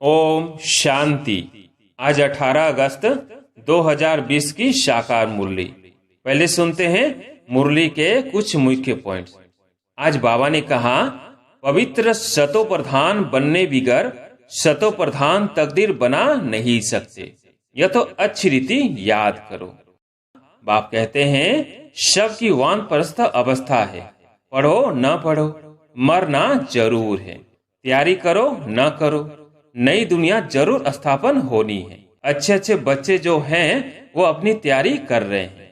ओम शांति। आज 18 अगस्त 2020 की साकार मुरली। पहले सुनते हैं मुरली के कुछ मुख्य पॉइंट्स। आज बाबा ने कहा, पवित्र सतो प्रधान बनने बिगर सतो प्रधान तकदीर बना नहीं सकते। यह तो अच्छी रीति याद करो। बाप कहते हैं, सबकी वानप्रस्थ अवस्था है, पढ़ो न पढ़ो, मरना जरूर है। तैयारी करो न करो, नई दुनिया जरूर स्थापन होनी है। अच्छे अच्छे बच्चे जो हैं वो अपनी तैयारी कर रहे हैं।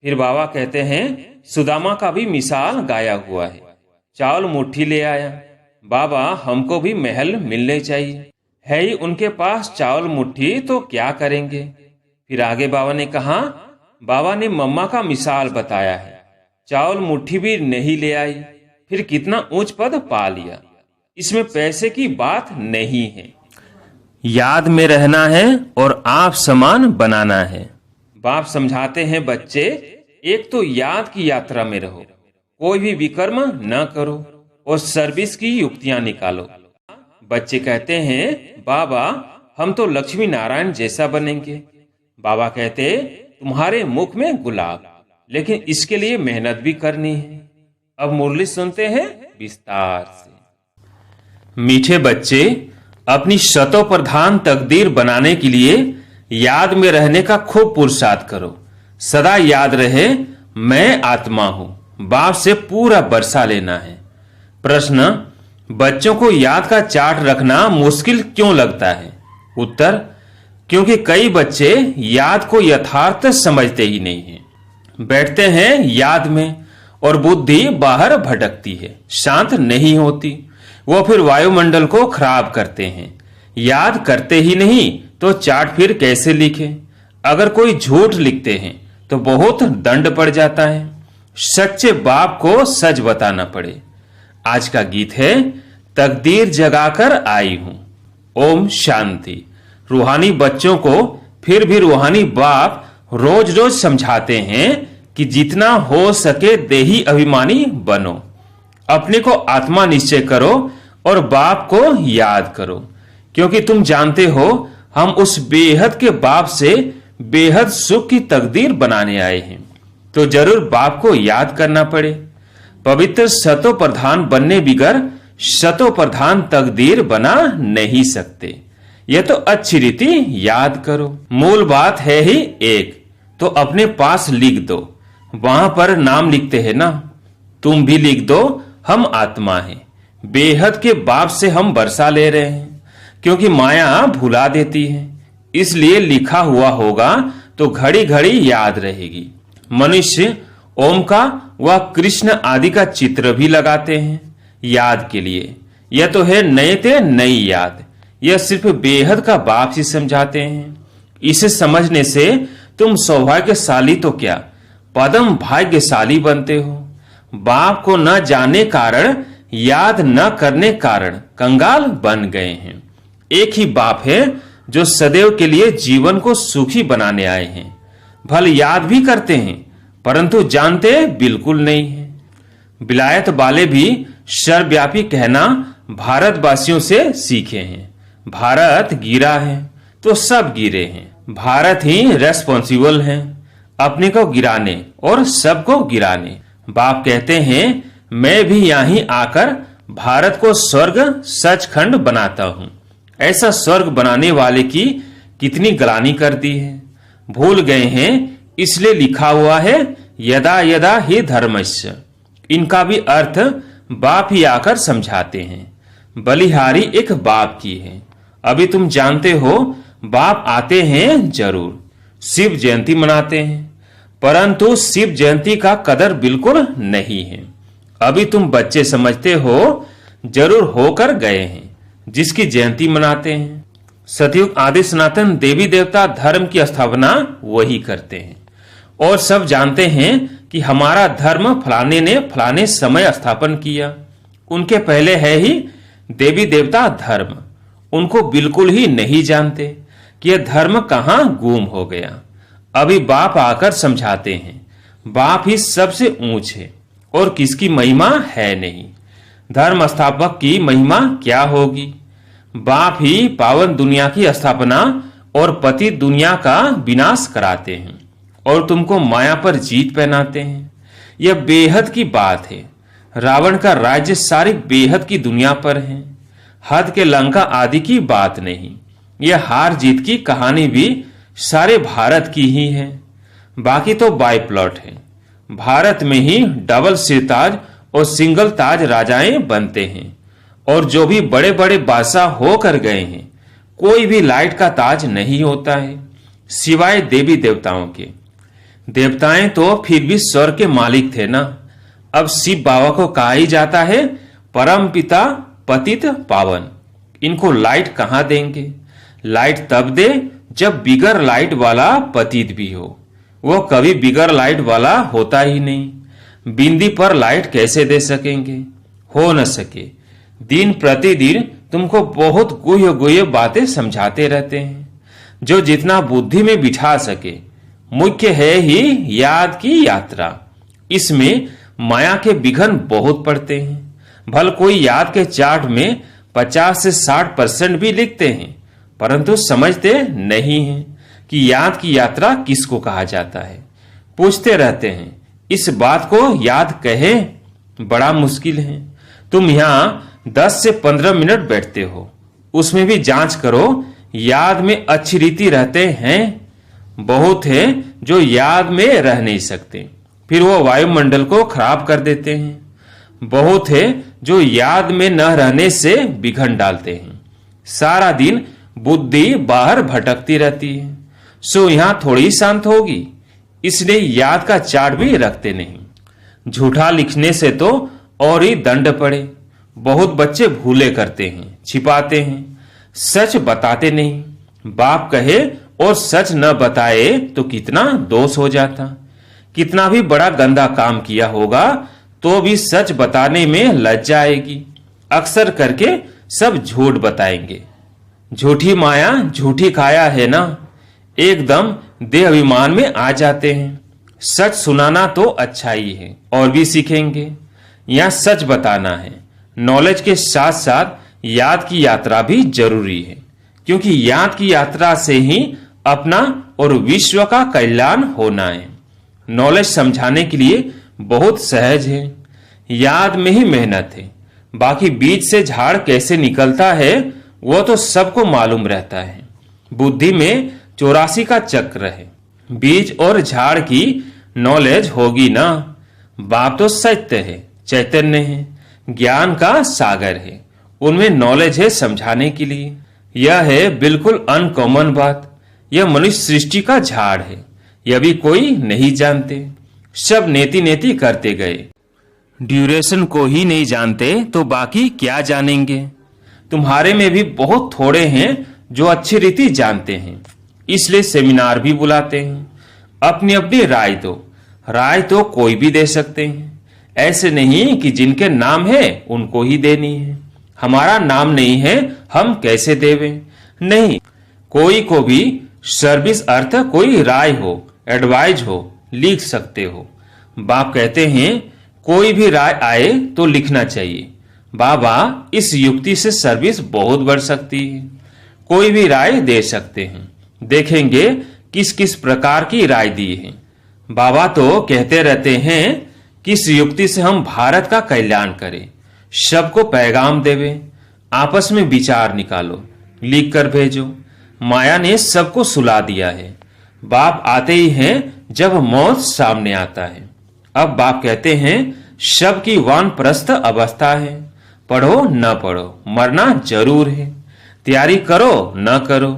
फिर बाबा कहते हैं, सुदामा का भी मिसाल गाया हुआ है। चावल मुट्ठी ले आया। बाबा, हमको भी महल मिलने चाहिए। है ही उनके पास चावल मुट्ठी तो क्या करेंगे। फिर आगे बाबा ने कहा, बाबा ने मम्मा का मिसाल बताया है। चावल मुट्ठी भी नहीं ले आई, फिर कितना ऊंच पद पा लिया। इसमें पैसे की बात नहीं है, याद में रहना है और आप समान बनाना है। बाप समझाते हैं, बच्चे एक तो याद की यात्रा में रहो, कोई भी विकर्म न करो और सर्विस की युक्तियां निकालो। बच्चे कहते हैं, बाबा हम तो लक्ष्मी नारायण जैसा बनेंगे। बाबा कहते, तुम्हारे मुख में गुलाब, लेकिन इसके लिए मेहनत भी करनी है। अब मुरली सुनते हैं विस्तार से। मीठे बच्चे, अपनी शतो प्रधान तकदीर बनाने के लिए याद में रहने का खूब पुरुषार्थ करो। सदा याद रहे, मैं आत्मा हूं। बाप से पूरा बरसा लेना है। प्रश्न, बच्चों को याद का चार्ट रखना मुश्किल क्यों लगता है? उत्तर, क्योंकि कई बच्चे याद को यथार्थ समझते ही नहीं हैं। बैठते हैं याद में और बुद्धि बाहर भटकती है, शांत नहीं होती। वो फिर वायुमंडल को खराब करते हैं। याद करते ही नहीं तो चार्ट फिर कैसे लिखे? अगर कोई झूठ लिखते हैं तो बहुत दंड पड़ जाता है। सच्चे बाप को सच बताना पड़े। आज का गीत है, तकदीर जगाकर आई हूं। ओम शांति। रूहानी बच्चों को फिर भी रूहानी बाप रोज रोज समझाते हैं कि जितना हो सके देही अभिमानी बनो। अपने को आत्मा निश्चय करो और बाप को याद करो, क्योंकि तुम जानते हो हम उस बेहद के बाप से बेहद सुख की तकदीर बनाने आए हैं। तो जरूर बाप को याद करना पड़े। पवित्र सतो प्रधान बनने बिगर सतो प्रधान तकदीर बना नहीं सकते। यह तो अच्छी रीति याद करो। मूल बात है ही एक, तो अपने पास लिख दो। वहां पर नाम लिखते हैं ना, तुम भी लिख दो, हम आत्मा हैं। बेहद के बाप से हम बरसा ले रहे हैं, क्योंकि माया भुला देती है। इसलिए लिखा हुआ होगा तो घड़ी घड़ी याद रहेगी। मनुष्य ओम का व कृष्ण आदि का चित्र भी लगाते हैं याद के लिए। यह तो है नए ते नई याद। यह सिर्फ बेहद का बाप ही समझाते हैं। इसे समझने से तुम सौभाग्यशाली तो क्या, पदम भाग्यशाली बनते हो। बाप को न जाने कारण, याद न करने कारण कंगाल बन गए हैं। एक ही बाप है जो सदैव के लिए जीवन को सुखी बनाने आए हैं। भले याद भी करते हैं परंतु जानते बिल्कुल नहीं है। विलायत वाले भी सर्वव्यापी कहना भारतवासियों से सीखे हैं। भारत गिरा है तो सब गिरे हैं। भारत ही रेस्पॉन्सिबल है अपने को गिराने और सबको गिराने। बाप कहते हैं, मैं भी यहीं आकर भारत को स्वर्ग सचखंड बनाता हूं। ऐसा स्वर्ग बनाने वाले की कितनी ग्लानि कर दी है। भूल गए हैं, इसलिए लिखा हुआ है, यदा यदा ही धर्मस्य। इनका भी अर्थ बाप ही आकर समझाते हैं। बलिहारी एक बाप की है। अभी तुम जानते हो बाप आते हैं जरूर। शिव जयंती मनाते हैं, परंतु शिव जयंती का कदर बिल्कुल नहीं है। अभी तुम बच्चे समझते हो, जरूर होकर गए हैं जिसकी जयंती मनाते हैं। सतयुग आदि सनातन देवी देवता धर्म की स्थापना वही करते हैं। और सब जानते हैं कि हमारा धर्म फलाने ने फलाने समय स्थापन किया। उनके पहले है ही देवी देवता धर्म। उनको बिल्कुल ही नहीं जानते कि यह धर्म कहां गुम हो गया। अभी बाप आकर समझाते हैं, बाप ही सबसे ऊंच है और किसकी महिमा है नहीं। धर्म स्थापक की महिमा क्या होगी? बाप ही पावन दुनिया की स्थापना और पति दुनिया का विनाश कराते हैं और तुमको माया पर जीत पहनाते हैं। यह बेहद की बात है। रावण का राज्य सारी बेहद की दुनिया पर है, हद के लंका आदि की बात नहीं। यह हार जीत की कहानी भी सारे भारत की ही है, बाकी तो बाई प्लॉट है। भारत में ही डबल सिरताज और सिंगल ताज राजाएं बनते हैं, और जो भी बड़े बड़े बादशाह होकर गए हैं, कोई भी लाइट का ताज नहीं होता है, सिवाय देवी देवताओं के। देवताएं तो फिर भी स्वर्ग के मालिक थे ना। अब शिव बाबा को कहा ही जाता है परम पिता पतित पावन। इनको लाइट कहां देंगे? लाइट तब दे जब बिगर लाइट वाला पतित भी हो। वो कभी बिगर लाइट वाला होता ही नहीं। बिंदी पर लाइट कैसे दे सकेंगे? हो न सके। दिन प्रतिदिन तुमको बहुत गुह्य गुह्य बातें समझाते रहते हैं, जो जितना बुद्धि में बिठा सके। मुख्य है ही याद की यात्रा। इसमें माया के विघ्न बहुत पड़ते हैं। भल कोई याद के चार्ट में 50 से 60% भी लिखते हैं, परंतु समझते नहीं हैं कि याद की यात्रा किसको कहा जाता है। पूछते रहते हैं, इस बात को याद कहे? बड़ा मुश्किल है। तुम यहां 10 से 15 मिनट बैठते हो, उसमें भी जांच करो याद में अच्छी रीति रहते हैं। बहुत है जो याद में रह नहीं सकते, फिर वो वायुमंडल को खराब कर देते हैं। बहुत है जो याद में न रहने से बिघन डालते हैं। सारा दिन बुद्धि बाहर भटकती रहती है, सो यहां थोड़ी शांत होगी, इसलिए याद का चार्ट भी रखते नहीं। झूठा लिखने से तो और ही दंड पड़े। बहुत बच्चे भूले करते हैं, छिपाते हैं, सच बताते नहीं। बाप कहे और सच न बताए तो कितना दोष हो जाता। कितना भी बड़ा गंदा काम किया होगा तो भी सच बताने में लज्जा आएगी। अक्सर करके सब झूठ बताएंगे। झूठी माया झूठी काया है ना, एकदम देह अभिमान में आ जाते हैं। सच सुनाना तो अच्छा ही है, और भी सीखेंगे। यहाँ सच बताना है। नॉलेज के साथ साथ याद की यात्रा भी जरूरी है, क्योंकि याद की यात्रा से ही अपना और विश्व का कल्याण होना है। नॉलेज समझाने के लिए बहुत सहज है, याद में ही मेहनत है। बाकी बीज से झाड़ कैसे निकलता है वो तो सबको मालूम रहता है। बुद्धि में 84 का चक्र है। बीज और झाड़ की नॉलेज होगी ना। बाप तो सत्य है, चैतन्य है, ज्ञान का सागर है। उनमें नॉलेज है समझाने के लिए। यह है बिल्कुल अनकॉमन बात। यह मनुष्य सृष्टि का झाड़ है, यह भी कोई नहीं जानते। सब नेति नेति करते गए, ड्यूरेशन को ही नहीं जानते तो बाकी क्या जानेंगे। तुम्हारे में भी बहुत थोड़े हैं जो अच्छी रीति जानते हैं, इसलिए सेमिनार भी बुलाते हैं। अपनी अपनी राय दो। राय तो कोई भी दे सकते हैं, ऐसे नहीं कि जिनके नाम है उनको ही देनी है। हमारा नाम नहीं है, हम कैसे देवें? नहीं, कोई को भी सर्विस अर्थ कोई राय हो, एडवाइज हो, लिख सकते हो। बाप कहते हैं कोई भी राय आए तो लिखना चाहिए। बाबा इस युक्ति से सर्विस बहुत बढ़ सकती है। कोई भी राय दे सकते हैं, देखेंगे किस किस प्रकार की राय दी है। बाबा तो कहते रहते हैं किस युक्ति से हम भारत का कल्याण करें, सबको पैगाम देवे। आपस में विचार निकालो, लिख कर भेजो। माया ने सबको सुला दिया है। बाप आते ही हैं जब मौत सामने आता है। अब बाप कहते हैं सबकी वानप्रस्थ अवस्था है। पढ़ो न पढ़ो, मरना जरूर है। तैयारी करो न करो,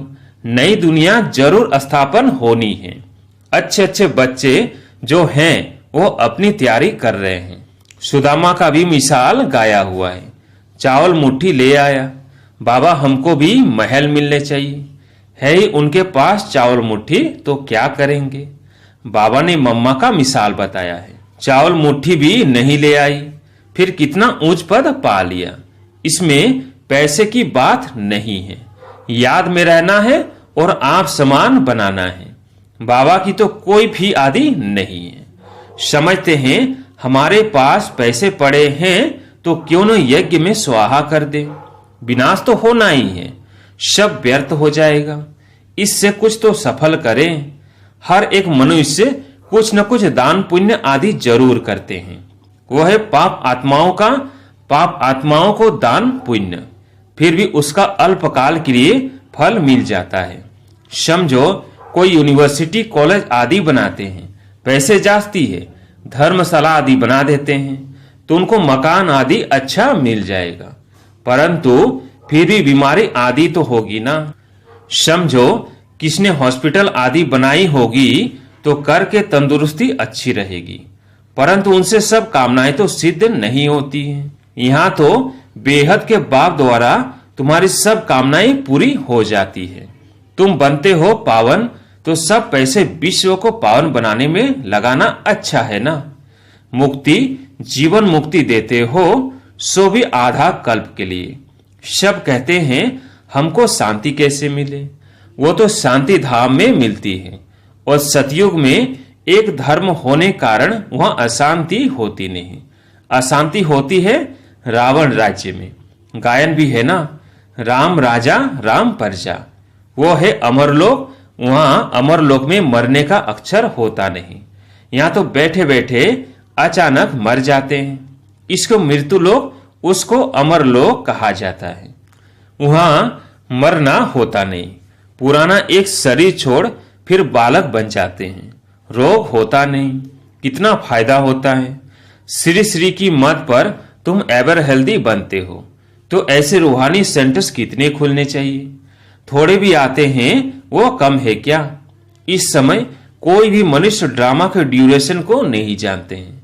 नई दुनिया जरूर स्थापन होनी है। अच्छे अच्छे बच्चे जो हैं वो अपनी तैयारी कर रहे हैं। सुदामा का भी मिसाल गाया हुआ है। चावल मुट्ठी ले आया। बाबा हमको भी महल मिलने चाहिए। है ही उनके पास चावल मुट्ठी तो क्या करेंगे? बाबा ने मम्मा का मिसाल बताया है। चावल मुट्ठी भी नहीं ले आई, फिर कितना ऊंच पद पा लिया। इसमें पैसे की बात नहीं है, याद में रहना है और आप समान बनाना है। बाबा की तो कोई भी आदि नहीं है। समझते हैं हमारे पास पैसे पड़े हैं तो क्यों न यज्ञ में स्वाहा कर दे। विनाश तो होना ही है, सब व्यर्थ हो जाएगा। इससे कुछ तो सफल करें। हर एक मनुष्य कुछ न कुछ दान पुण्य आदि जरूर करते हैं। वो है पाप आत्माओं को दान पुण्य, फिर भी उसका अल्पकाल के लिए फल मिल जाता है। समझो कोई यूनिवर्सिटी कॉलेज आदि बनाते हैं, पैसे जाती है, धर्मशाला आदि बना देते हैं, तो उनको मकान आदि अच्छा मिल जाएगा, परंतु फिर भी बीमारी आदि तो होगी ना। समझो किसने हॉस्पिटल आदि बनाई होगी तो करके तंदुरुस्ती अच्छी रहेगी, परंतु उनसे सब कामनाएं तो सिद्ध नहीं होती हैं। यहाँ तो बेहद के बाप द्वारा तुम्हारी सब कामनाएं पूरी हो जाती है। तुम बनते हो पावन, तो सब पैसे विश्व को पावन बनाने में लगाना अच्छा है ना। मुक्ति जीवन मुक्ति देते हो, सो भी आधा कल्प के लिए। सब कहते हैं हमको शांति कैसे मिले, वो तो शांति धाम में मिलती है, और सतयुग में एक धर्म होने कारण वहां अशांति होती नहीं। अशांति होती है रावण राज्य में। गायन भी है ना, राम राजा राम प्रजा। वो है अमरलोक, वहां अमरलोक में मरने का अक्षर होता नहीं। यहाँ तो बैठे बैठे अचानक मर जाते हैं। इसको मृत्यु लोक, उसको अमरलोक कहा जाता है। वहां मरना होता नहीं, पुराना एक शरीर छोड़ फिर बालक बन जाते हैं। रोग होता नहीं, कितना फायदा होता है। श्री श्री की मत पर तुम एवर हेल्दी बनते हो, तो ऐसे रूहानी सेंटर्स कितने खुलने चाहिए। थोड़े भी आते हैं वो कम है क्या। इस समय कोई भी मनुष्य ड्रामा के ड्यूरेशन को नहीं जानते हैं।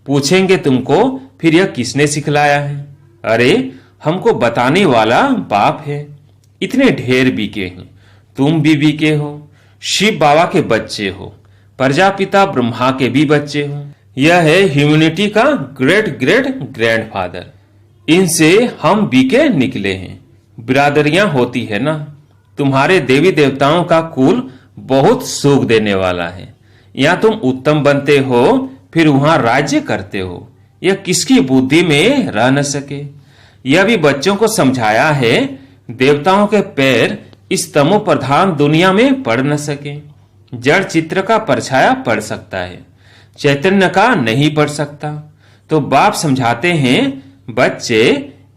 पूछेंगे तुमको फिर यह किसने सिखलाया है, अरे हमको बताने वाला बाप है। इतने ढेर बीके हैं, तुम भी बीके हो। शिव बाबा के बच्चे हो, प्रजापिता ब्रह्मा के भी बच्चे हो। यह है ह्यूमैनिटी का ग्रेट ग्रेट ग्रैंडफादर। इनसे हम बीके निकले हैं। बिरादरियां होती है ना। तुम्हारे देवी देवताओं का कुल बहुत सुख देने वाला है। यहाँ तुम उत्तम बनते हो, फिर वहां राज्य करते हो। यह किसकी बुद्धि में रह न सके। यह भी बच्चों को समझाया है, देवताओं के पैर इस तमो प्रधान दुनिया में पड़ न सके। जड़ चित्र का परछाया पड़ सकता है, चैतन्य का नहीं पड़ सकता। तो बाप समझाते हैं, बच्चे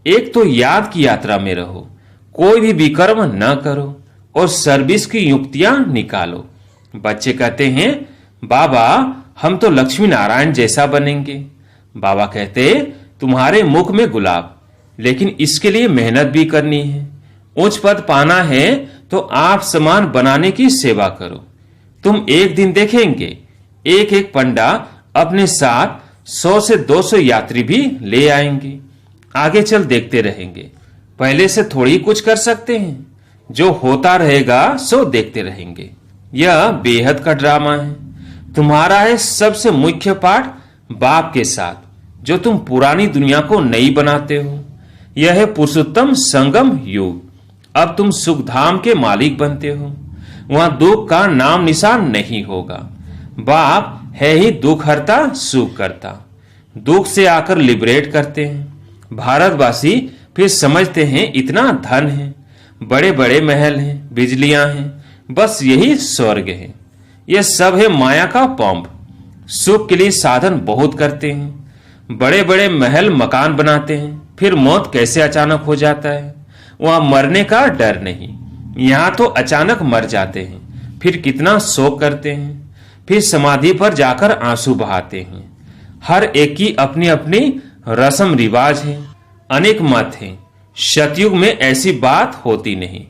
एक तो याद की यात्रा में रहो, कोई भी विकर्म न करो और सर्विस की युक्तियां निकालो। बच्चे कहते हैं, बाबा हम तो लक्ष्मी नारायण जैसा बनेंगे। बाबा कहते, तुम्हारे मुख में गुलाब, लेकिन इसके लिए मेहनत भी करनी है। उच्च पद पाना है तो आप समान बनाने की सेवा करो। तुम एक दिन देखेंगे एक एक पंडा अपने साथ 100 से 200 यात्री भी ले आएंगे। आगे चल देखते रहेंगे। पहले से थोड़ी कुछ कर सकते हैं, जो होता रहेगा सो देखते रहेंगे। यह बेहद का ड्रामा है। तुम्हारा है सबसे मुख्य पाठ बाप के साथ, जो तुम पुरानी दुनिया को नई बनाते हो। यह है पुरुषोत्तम संगम युग। अब तुम सुख धाम के मालिक बनते हो। वहां दुख का नाम निशान नहीं होगा। बाप है ही दुख हरता सुख करता। दुख से आकर लिबरेट करते हैं। भारतवासी फिर समझते हैं इतना धन है, बड़े बड़े महल हैं, बिजलियां हैं, बस यही स्वर्ग है। यह सब है माया का पंप। सुख के लिए साधन बहुत करते हैं, बड़े बड़े महल मकान बनाते हैं, फिर मौत कैसे अचानक हो जाता है। वहां मरने का डर नहीं। यहाँ तो अचानक मर जाते हैं, फिर कितना शोक करते हैं, फिर समाधि पर जाकर आंसू बहाते हैं। हर एक की अपनी अपनी रस्म रिवाज है, अनेक मत हैं। सतयुग में ऐसी बात होती नहीं।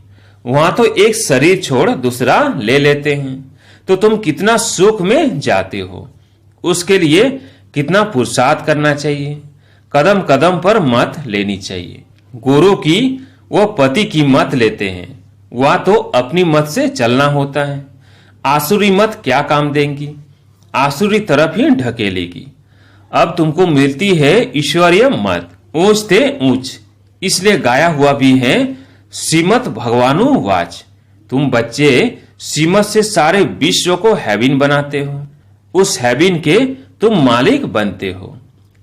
वहां तो एक शरीर छोड़ दूसरा ले लेते हैं। तो तुम कितना सुख में जाते हो, उसके लिए कितना पुरुषार्थ करना चाहिए। कदम कदम पर मत लेनी चाहिए। गुरु की वो पति की मत लेते हैं, वह तो अपनी मत से चलना होता है। आसुरी मत क्या काम देंगी, आसुरी तरफ ही ढकेलेगी। अब तुमको मिलती है ईश्वरीय मत, ऊंच थे ऊंच। इसलिए गाया हुआ भी है, श्रीमत भगवानु वाच। तुम बच्चे श्रीमत से सारे विश्व को हेविन बनाते हो। उस हेविन के तुम मालिक बनते हो।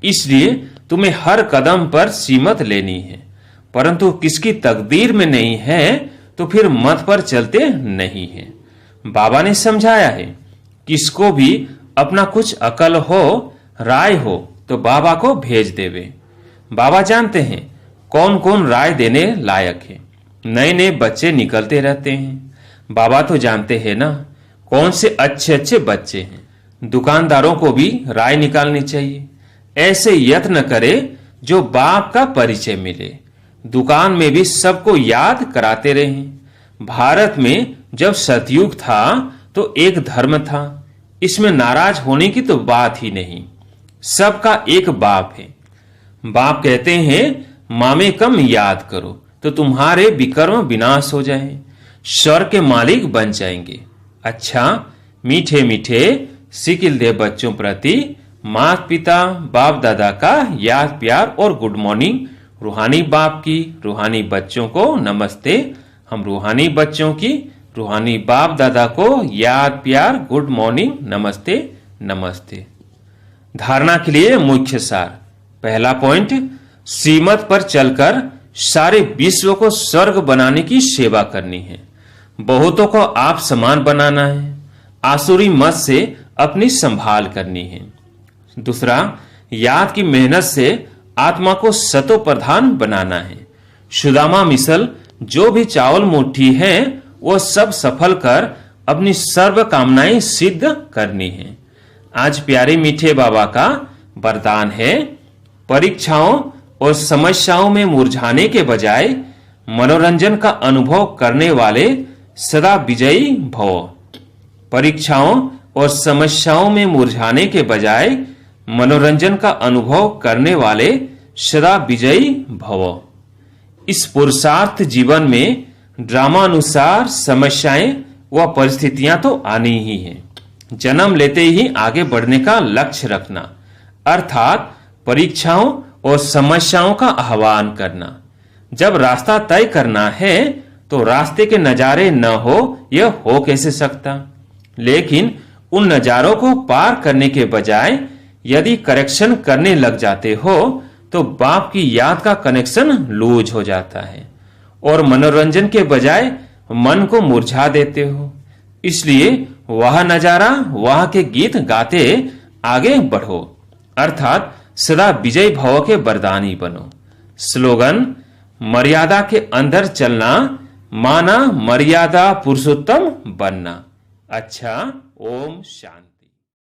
इसलिए तुम्हें हर कदम पर श्रीमत लेनी है, परंतु किसकी तकदीर में नहीं है तो फिर मत पर चलते नहीं है। बाबा ने समझाया है, किसको भी अपना कुछ अकल हो, राय हो तो बाबा को भेज देवे। बाबा जानते हैं कौन कौन राय देने लायक है। नए नए बच्चे निकलते रहते हैं। बाबा तो जानते हैं ना कौन से अच्छे अच्छे बच्चे हैं। दुकानदारों को भी राय निकालनी चाहिए। ऐसे यत्न करे जो बाप का परिचय मिले। दुकान में भी सबको याद कराते रहे। भारत में जब सतयुग था तो एक धर्म था, इसमें नाराज होने की तो बात ही नहीं। सबका एक बाप है। बाप कहते हैं मामे कम याद करो तो तुम्हारे विकर्म विनाश हो जाए, स्वर्ग के मालिक बन जाएंगे। अच्छा, मीठे मीठे सिकिल दे बच्चों प्रति माता पिता बाप दादा का याद प्यार और गुड मॉर्निंग। रूहानी बाप की रूहानी बच्चों को नमस्ते। हम रूहानी बच्चों की रूहानी बाप दादा को याद प्यार गुड मॉर्निंग नमस्ते नमस्ते। धारणा के लिए मुख्य सार। पहला पॉइंट, श्रीमत पर चलकर सारे विश्व को स्वर्ग बनाने की सेवा करनी है। बहुतों को आप समान बनाना है। आसुरी मत से अपनी संभाल करनी है। दूसरा, याद की मेहनत से आत्मा को सतो प्रधान बनाना है। सुदामा मिसल जो भी चावल मुट्ठी है वो सब सफल कर अपनी सर्व कामनाएं सिद्ध करनी है। आज प्यारे मीठे बाबा का वरदान है, परीक्षाओं और समस्याओं में मुरझाने के बजाय मनोरंजन का अनुभव करने वाले सदा विजयी भव। परीक्षाओं और समस्याओं में मुरझाने के बजाय मनोरंजन का अनुभव करने वाले सदा विजयी भव। इस पुरुषार्थ जीवन में ड्रामानुसार समस्याएं व परिस्थितियां तो आनी ही हैं। जन्म लेते ही आगे बढ़ने का लक्ष्य रखना, अर्थात परीक्षाओं और समस्याओं का आह्वान करना। जब रास्ता तय करना है तो रास्ते के नजारे न हो यह हो कैसे सकता। लेकिन उन नजारों को पार करने के बजाय यदि करेक्शन करने लग जाते हो तो बाप की याद का कनेक्शन लूज हो जाता है और मनोरंजन के बजाय मन को मुरझा देते हो। इसलिए वह नजारा, वह के गीत गाते आगे बढ़ो, अर्थात सदा विजय भव के वरदानी बनो। स्लोगन, मर्यादा के अंदर चलना माना मर्यादा पुरुषोत्तम बनना। अच्छा, ओम शांति।